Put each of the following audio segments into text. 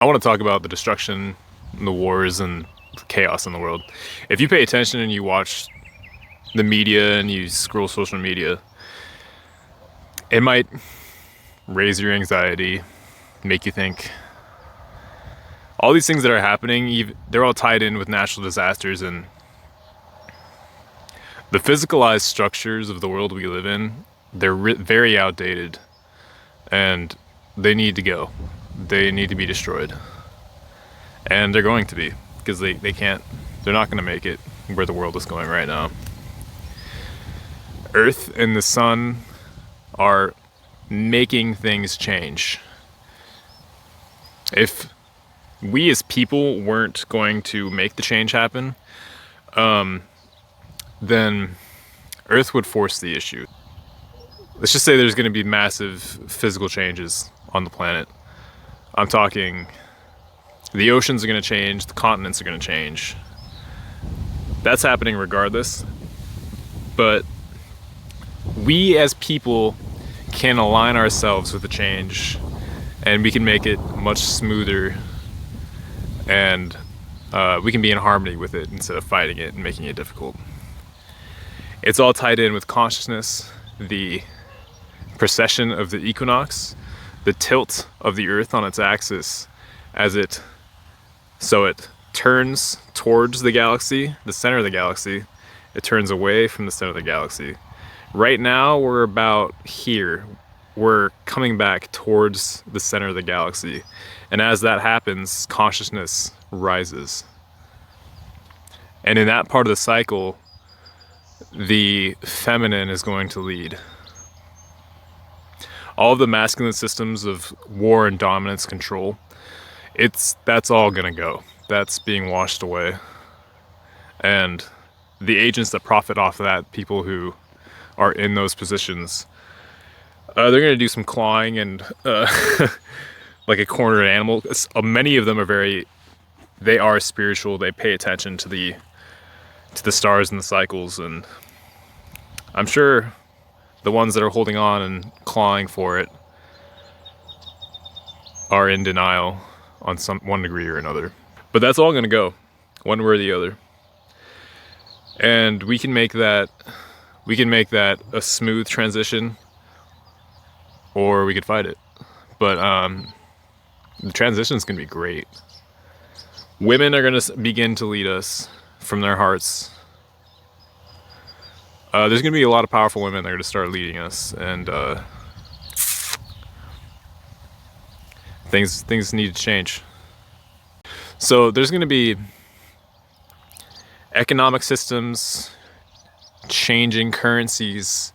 I want to talk about the destruction, and the wars, and the chaos in the world. If you pay attention and you watch the media and you scroll social media, it might raise your anxiety, make you think. All these things that are happening, they're all tied in with natural disasters, and the physicalized structures of the world we live in, they're very outdated, and they need to go. They need to be destroyed. And they're going to be, because they're not going to make it where the world is going right now. Earth and the sun are making things change. If we as people weren't going to make the change happen, then Earth would force the issue. Let's just say there's going to be massive physical changes on the planet. I'm talking the oceans are going to change, the continents are going to change. That's happening regardless. But we as people can align ourselves with the change, and we can make it much smoother, and we can be in harmony with it instead of fighting it and making it difficult. It's all tied in with consciousness, the precession of the equinox, the tilt of the Earth on its axis as it turns towards the galaxy, the center of the galaxy. It turns away from the center of the galaxy. Right now, we're about here. We're coming back towards the center of the galaxy. And as that happens, consciousness rises. And in that part of the cycle, the feminine is going to lead. All of the masculine systems of war and dominance control, that's all gonna go. That's being washed away. And the agents that profit off of that, people who are in those positions, they're gonna do some clawing and like a cornered animal. Many of them they are spiritual. They pay attention to the stars and the cycles, and I'm sure the ones that are holding on and clawing for it are in denial on one degree or another. But that's all gonna go, one way or the other. And we can make that a smooth transition, or we could fight it. But the transition's gonna be great. Women are gonna begin to lead us from their hearts. There's gonna be a lot of powerful women that are gonna start leading us, and things need to change. So there's gonna be economic systems, changing currencies,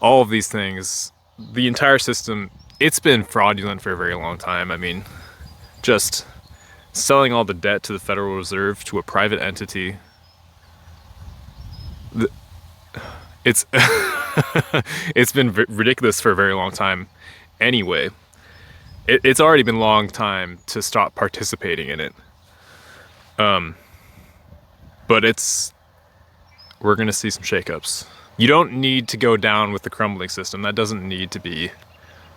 all of these things. The entire system, it's been fraudulent for a very long time. I mean, just selling all the debt to the Federal Reserve to a private entity. It's it's been ridiculous for a very long time anyway. It's already been a long time to stop participating in it. But we're gonna see some shakeups. You don't need to go down with the crumbling system. That doesn't need to be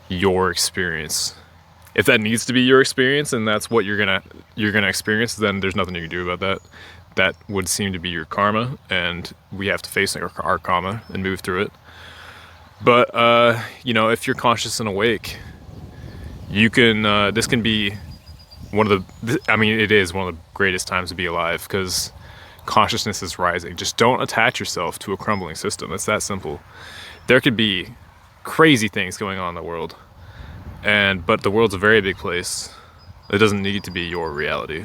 your experience. If that needs to be your experience and that's what you're gonna experience, then there's nothing you can do about that. That would seem to be your karma, and we have to face our karma and move through it. But if you're conscious and awake, you can. This can be it is one of the greatest times to be alive, because consciousness is rising. Just don't attach yourself to a crumbling system. It's that simple. There could be crazy things going on in the world, but the world's a very big place. It doesn't need to be your reality.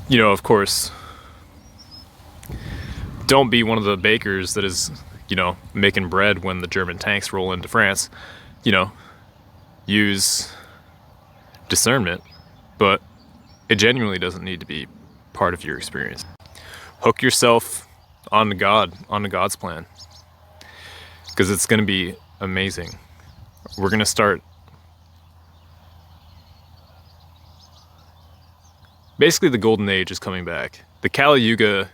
Of course, don't be one of the bakers that is, making bread when the German tanks roll into France. Use discernment, but it genuinely doesn't need to be part of your experience. Hook yourself onto God's plan, because it's going to be amazing. We're going to start. Basically, the golden age is coming back. The Kali Yuga,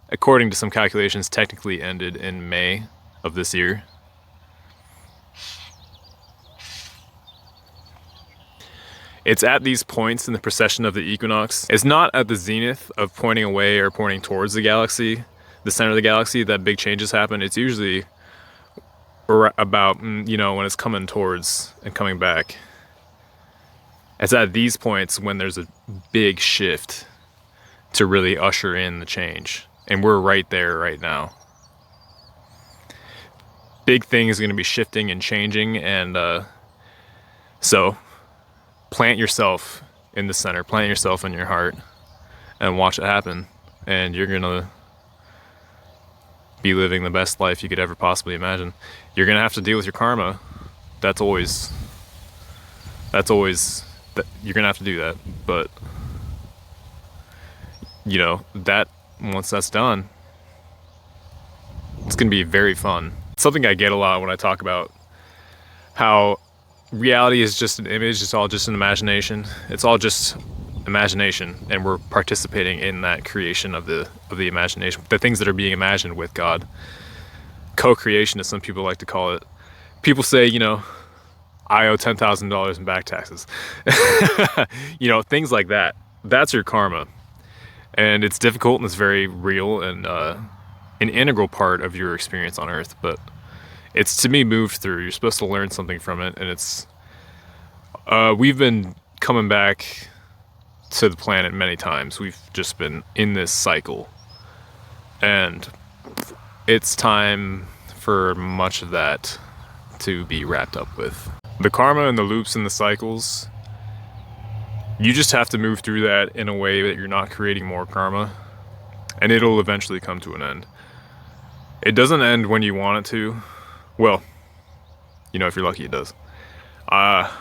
according to some calculations, technically ended in May of this year. It's at these points in the precession of the equinox. It's not at the zenith of pointing away or pointing towards the galaxy, the center of the galaxy, that big changes happen. It's usually about, you know, when it's coming towards and coming back. It's at these points when there's a big shift to really usher in the change. And we're right there right now. Big thing is going to be shifting and changing, and so plant yourself in the center, plant yourself in your heart, and watch it happen. And you're going to be living the best life you could ever possibly imagine. You're going to have to deal with your karma. That's always you're going to have to do that. But, you know, that once that's done, it's going to be very fun. Something I get a lot when I talk about how reality is just an image, it's all just an imagination. It's all just imagination, and we're participating in that creation of the imagination, the things that are being imagined with God. Co-creation, as some people like to call it. People say, you know, I owe $10,000 in back taxes. You know, things like that. That's your karma. And it's difficult, and it's very real, and an integral part of your experience on Earth, but it's to be moved through. You're supposed to learn something from it, and it's we've been coming back to the planet many times. We've just been in this cycle, and it's time for much of that to be wrapped up with. The karma and the loops and the cycles, you just have to move through that in a way that you're not creating more karma, and it'll eventually come to an end. It doesn't end when you want it to. Well, you know, if you're lucky, it does. But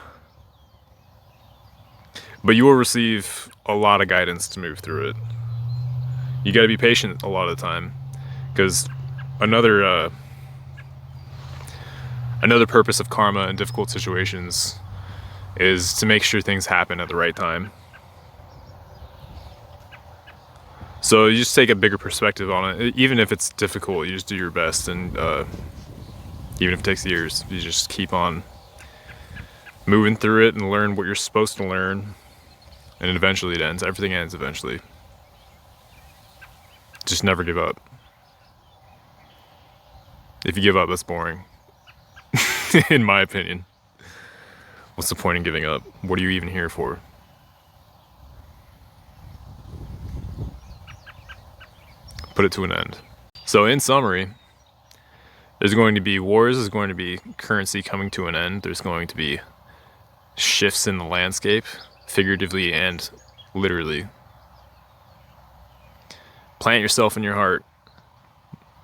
you will receive a lot of guidance to move through it. You got to be patient a lot of the time, because another purpose of karma in difficult situations is to make sure things happen at the right time. So you just take a bigger perspective on it. Even if it's difficult, you just do your best, and even if it takes years, you just keep on moving through it and learn what you're supposed to learn, and eventually it ends. Everything ends eventually. Just never give up. If you give up, that's boring. In my opinion. What's the point in giving up? What are you even here for? Put it to an end. So in summary, there's going to be wars, there's going to be currency coming to an end, there's going to be shifts in the landscape, figuratively and literally. Plant yourself in your heart.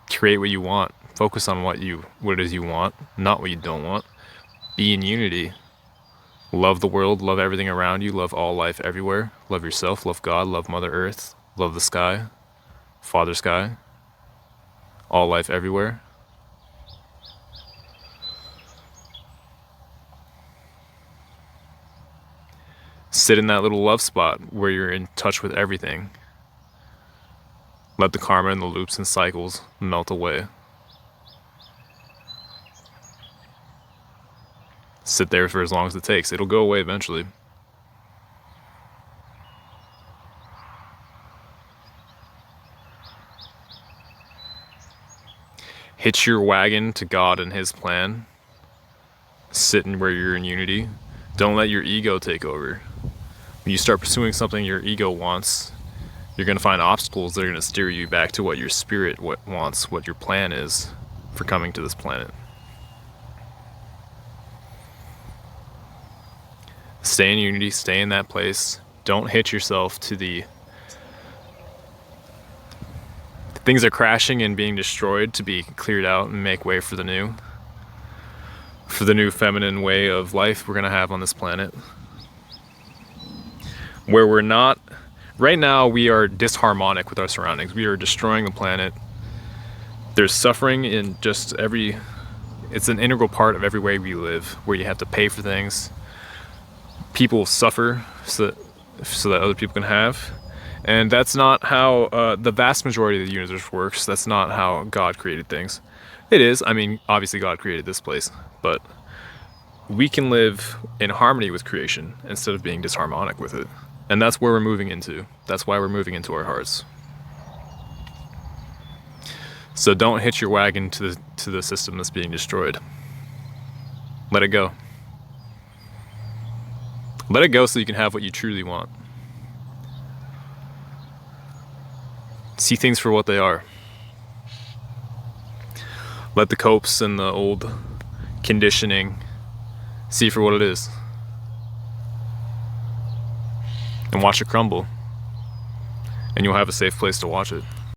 Create what you want. Focus on what it is you want, not what you don't want. Be in unity. Love the world, love everything around you, love all life everywhere. Love yourself, love God, love Mother Earth, love the sky. Father Sky, all life everywhere. Sit in that little love spot where you're in touch with everything. Let the karma and the loops and cycles melt away. Sit there for as long as it takes. It'll go away eventually. Hitch your wagon to God and His plan. Sit in where you're in unity. Don't let your ego take over. When you start pursuing something your ego wants, you're going to find obstacles that are going to steer you back to what your spirit wants, what your plan is for coming to this planet. Stay in unity, stay in that place. Don't hitch yourself to the things are crashing and being destroyed to be cleared out and make way for the new feminine way of life we're going to have on this planet. Where we're not, right now we are disharmonic with our surroundings. We are destroying the planet. There's suffering in just it's an integral part of every way we live, where you have to pay for things. People suffer so that other people can have. And that's not how the vast majority of the universe works. That's not how God created things. It is. I mean, obviously God created this place, but we can live in harmony with creation instead of being disharmonic with it. And that's where we're moving into. That's why we're moving into our hearts. So don't hitch your wagon to the system that's being destroyed. Let it go. Let it go so you can have what you truly want. See things for what they are. Let the copes and the old conditioning see for what it is. And watch it crumble. And you'll have a safe place to watch it.